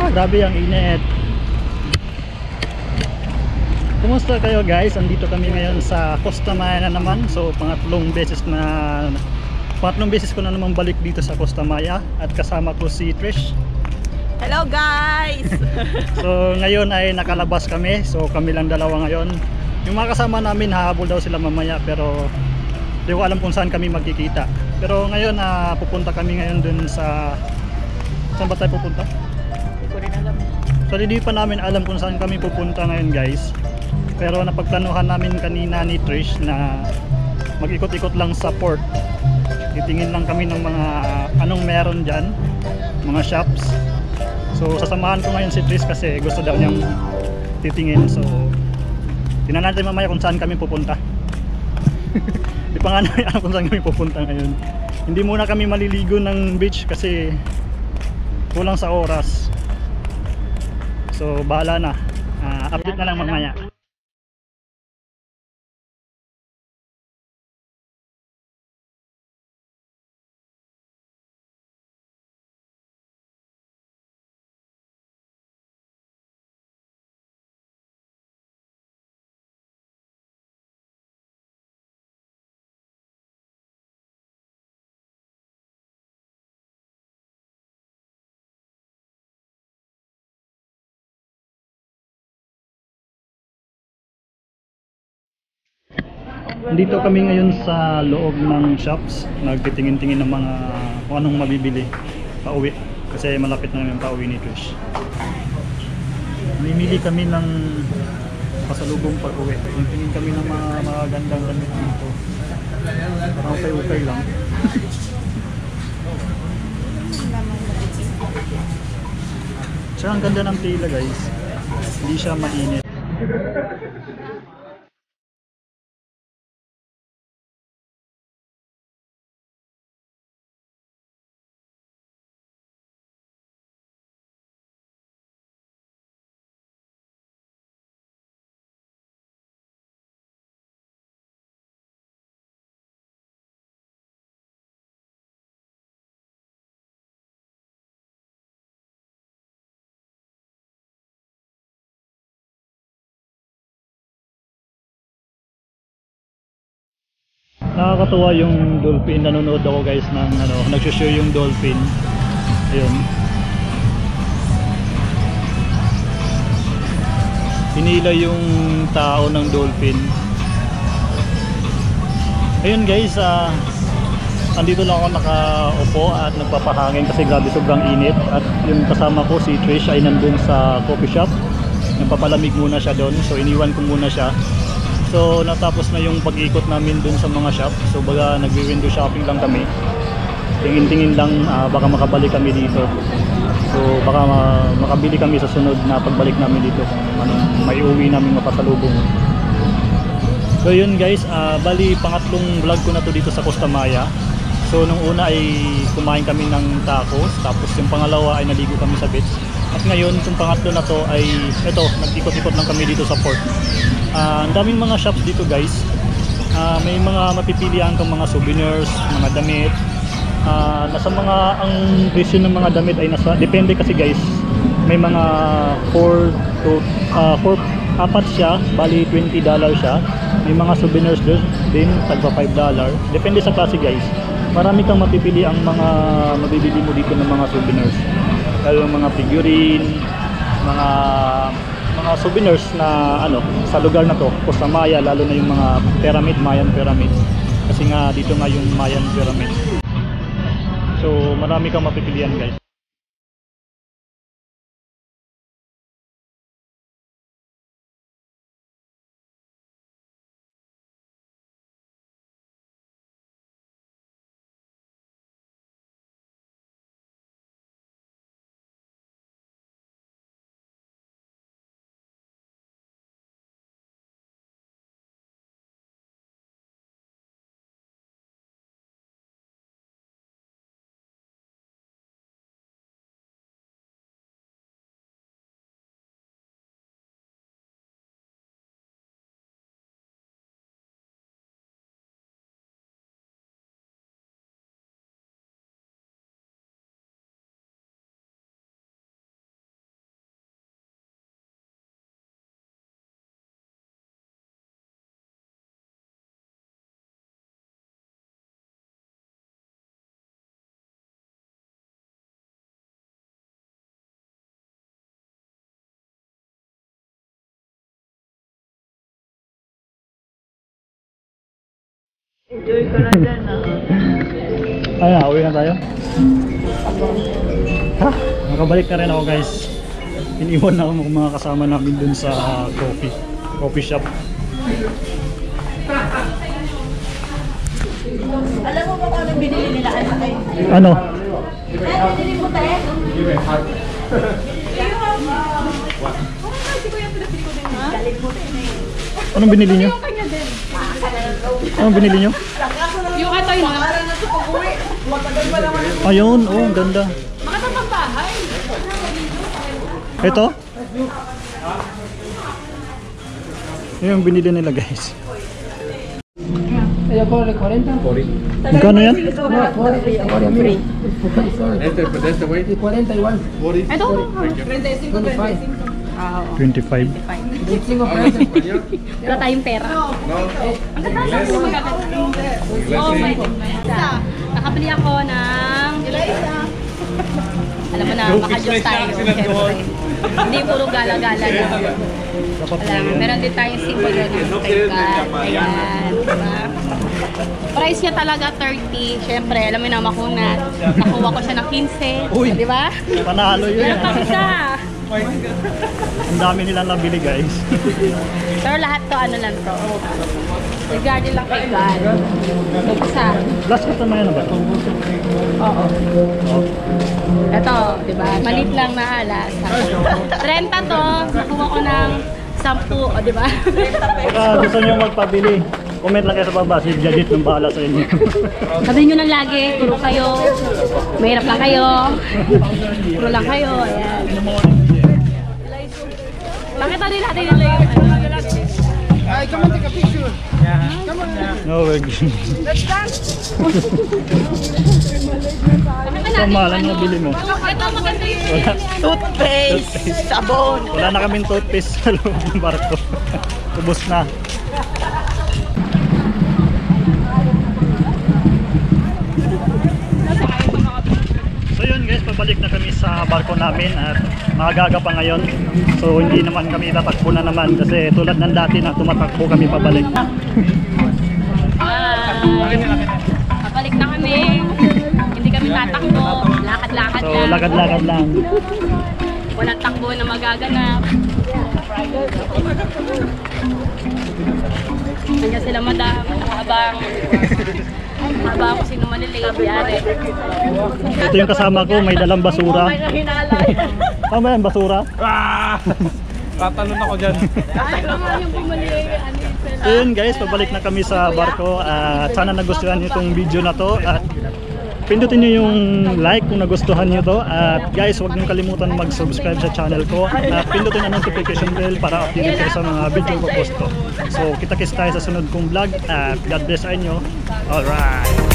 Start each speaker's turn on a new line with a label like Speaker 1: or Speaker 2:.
Speaker 1: Grabe ang init. Kumusta kayo guys? Andito kami ngayon sa Costa Maya na naman. So pangatlong beses ko na naman balik dito sa Costa Maya. At kasama ko si Trish.
Speaker 2: Hello guys!
Speaker 1: So ngayon ay nakalabas kami. So kami lang dalawa ngayon. Yung mga kasama namin hahabol daw sila mamaya, pero hindi ko alam kung saan kami magkikita. Pero ngayon pupunta kami ngayon dun sa... Saan ba tayo pupunta?
Speaker 2: Hindi ko rin alam.
Speaker 1: So hindi pa namin alam kung saan kami pupunta ngayon guys. Pero napagplanuhan namin kanina ni Trish na mag-ikot-ikot lang sa port. Titingin lang kami ng mga anong meron dyan, mga shops. So sasamahan ko ngayon si Trish kasi gusto daw niyang titingin. So tingnan natin mamaya kung saan kami pupunta. Di pa nga namin alam kung saan kami pupunta ngayon. Hindi muna kami maliligo ng beach kasi kulang sa oras. So bahala na. Update na lang mamaya. Dito kami ngayon sa loob ng shops. Nagtitingin-tingin ng mga kung anong mabibili pauwi. Kasi malapit na namin pauwi ni Trish. Mamimili kami ng pasalubong pag-uwi. Tingin kami ng mga magagandang damit dito. Parang okay lang. Siya ang ganda ng tela guys. Hindi siya mainit. Nakakatuwa yung dolphin. Nanonood ako guys ng nagsho-show yung dolphin. Ayun. Hinila yung tao ng dolphin. Ayun guys, andito lang ako nakaupo at nagpapahangin kasi grabe sobrang init. At yung kasama ko si Trish ay nandun sa coffee shop. Nagpapalamig muna siya doon, so iniwan ko muna siya. So natapos na yung pag-ikot namin dun sa mga shop. So baga nagwi-window shopping lang kami. Tingin-tingin lang, baka makabalik kami dito. So baka makabili kami sa sunod na pagbalik namin dito kung anong may uwi namin mapasalubong. So yun guys, bali pangatlong vlog ko na to dito sa Costa Maya. So nung una ay kumain kami ng tacos, tapos yung pangalawa ay naligo kami sa beach. At ngayon, yung pangatlo na to ay ito, nag-ikot-ikot lang kami dito sa port. Ang daming mga shops dito guys. May mga mapipilian kang mga souvenirs, mga damit. Ang presyo ng mga damit ay depende kasi guys. May mga 4 siya, bali $20 siya. May mga souvenirs din, tagpa $5. Depende sa klase guys. Marami kang mapipili ang mga mabibili mo dito ng mga souvenirs. Lalo yung mga figurine, mga souvenirs na sa lugar na to, Costa Maya, lalo na yung mga pyramid, Mayan pyramid. Kasi nga dito nga yung Mayan pyramid. So marami kang mapipilian guys.
Speaker 2: Enjoy ko na dyan
Speaker 1: Ay, uwi na tayo. Ha? Nakabalik na rin ako guys. Iniwan na ako ng mga kasama namin dun sa coffee shop.
Speaker 2: Alam mo ba kung anong binili nila?
Speaker 1: Ano?
Speaker 2: Binili mo tayo?
Speaker 1: Anong binili nyo? Anong binili nyo?
Speaker 2: Yung ito yun.
Speaker 1: Ayun, oh, ang ganda.
Speaker 2: Makatapang bahay.
Speaker 1: Ito? Yun yung binili nila guys.
Speaker 3: Ella corre 40.
Speaker 1: Magkano yan?
Speaker 3: Este güey. Y 40 igual.
Speaker 2: Ito?
Speaker 3: 25.
Speaker 1: 25.
Speaker 3: 25 pesos.
Speaker 2: Wala tayong pera. Ang ganda ng magaganda. Oh my God. Nakabili ako ng... Alam mo na, maka-Diyos tayo. Siyempre. Hindi puro gala-gala lang. Alam, meron din tayong symbol yun ng kay God. Ayan, diba? Price niya talaga 30. Siyempre, alam mo na, makunat. Nakuha ko siya ng 15.
Speaker 1: Uy!
Speaker 2: Diba?
Speaker 1: Panalo yun.
Speaker 2: Meron pa isa.
Speaker 1: Ang dami nilang nabili guys.
Speaker 2: Pero lahat to, ano lang to. Regarding lang kay God. Isa.
Speaker 1: Last customer yan na ba?
Speaker 2: Oo.
Speaker 1: Oh.
Speaker 2: Ito, di ba? Malit lang na alas. 30 to, nakuha ko ng 10, o di ba?
Speaker 1: Baka gusto nyo magpabili, comment lang kayo sa baba, si Jadit nang bahala sa inyo.
Speaker 2: Sabihin nyo lang lagi, puro kayo. Mahirap lang kayo. Puro lang kayo. Ayan. Bakit ano natin nila yung ano?
Speaker 3: Ay, come and take a picture. Come on.
Speaker 1: No, we're good. Ito mahal, ano bili mo?
Speaker 2: Ito maganda yung
Speaker 1: Wala.
Speaker 2: toothpaste, sabon.
Speaker 1: Wala na kaming toothpaste sa loob ng barko. Ubus na. So yun guys, pabalik na kami sa barko namin at magaga pa ngayon. So hindi naman kami tatakbo na naman kasi tulad ng dati na tumatakbo kami pabalik.
Speaker 2: Pabalik na kami. Hindi kami tatakbo. Lakad-lakad
Speaker 1: So
Speaker 2: lang.
Speaker 1: lakad-lakad lang.
Speaker 2: Walang takbo na magaganap. Nandiyan sila madam. Habang kung sino malilate yan.
Speaker 1: Ito yung kasama ko, may dalang basura.
Speaker 2: May nahinalay.
Speaker 1: Tama ba yan, basura?
Speaker 4: Tatalon ako dyan.
Speaker 2: Ay, mga yung bumali.
Speaker 1: So yun guys, pabalik na kami sa barko at sana nagustuhan niyo itong video na to at pindutin niyo yung like kung nagustuhan niyo to at guys, huwag niyo kalimutan mag-subscribe sa channel ko at pindutin ang notification bell para updated kayo sa mga video ko post ko. So kita-kits tayo sa sunod kong vlog at God bless sa inyo. Alright!